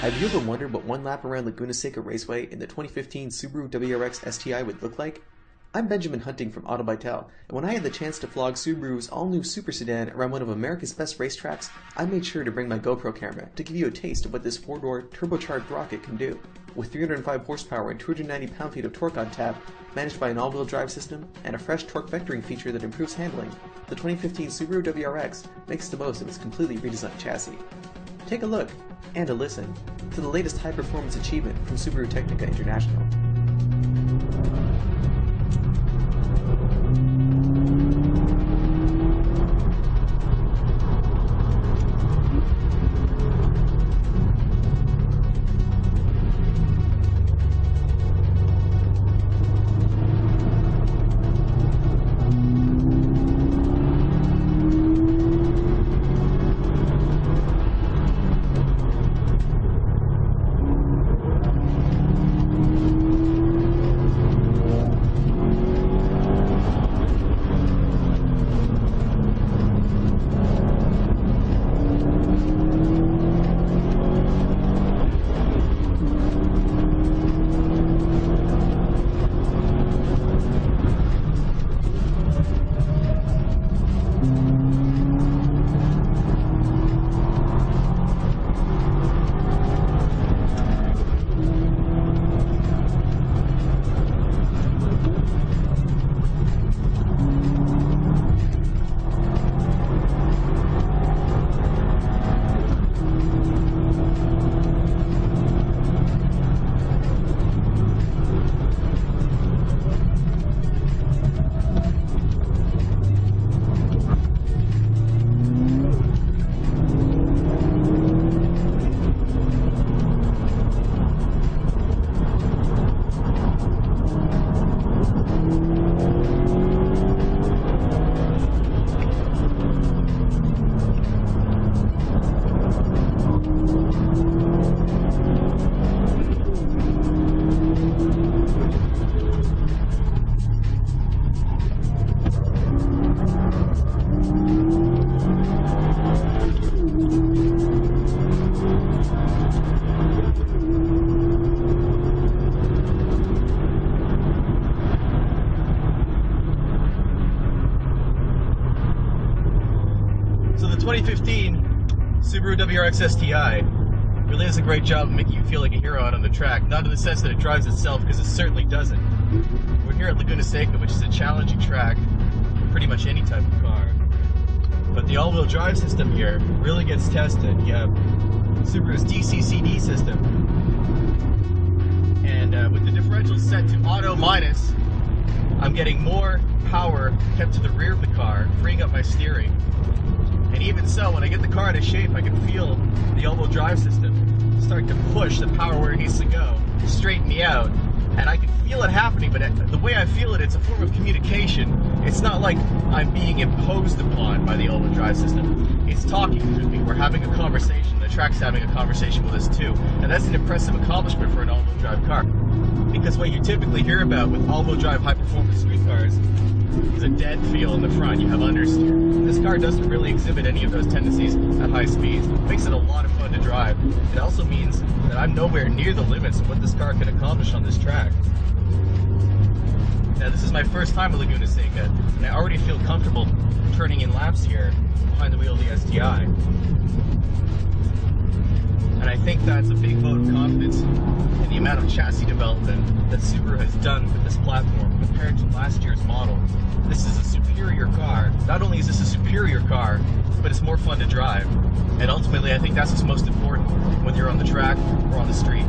Have you ever wondered what one lap around Laguna Seca Raceway in the 2015 Subaru WRX STI would look like? I'm Benjamin Hunting from Autobytel, and when I had the chance to flog Subaru's all-new super sedan around one of America's best racetracks, I made sure to bring my GoPro camera to give you a taste of what this four-door turbocharged rocket can do. With 305 horsepower and 290 pound-feet of torque on tap, managed by an all-wheel drive system and a fresh torque vectoring feature that improves handling, the 2015 Subaru WRX makes the most of its completely redesigned chassis. Take a look, and a listen, to the latest high-performance achievement from Subaru Technica International. So the 2015 Subaru WRX STI really does a great job of making you feel like a hero out on the track. Not in the sense that it drives itself, because it certainly doesn't. We're here at Laguna Seca, which is a challenging track for pretty much any type of car. But the all-wheel drive system here really gets tested. You have Subaru's DC-CD system. And with the differential set to auto minus, I'm getting more power kept to the rear of the car, freeing up my steering. And even so, when I get the car into shape, I can feel the all-wheel drive system start to push the power where it needs to go, straighten me out. And I can feel it happening, but the way I feel it, it's a form of communication. It's not like I'm being imposed upon by the all-wheel drive system. It's talking to me. We're having a conversation. The track's having a conversation with us too. And that's an impressive accomplishment for an all-wheel drive car. Because what you typically hear about with all-wheel drive high-performance street cars is a dead feel in the front. You have understeer. This car doesn't really exhibit any of those tendencies at high speeds. It makes it a lot of fun to drive. It also means that I'm nowhere near the limits of what this car can accomplish on this track. Now, this is my first time at Laguna Seca, and I already feel comfortable turning in laps here behind the wheel of the STI. And I think that's a big vote of confidence in the amount of chassis development that Subaru has done with this platform compared to last year's model. This is a superior car. Not only is this a superior car, but it's more fun to drive. And ultimately, I think that's what's most important, whether you're on the track or on the street.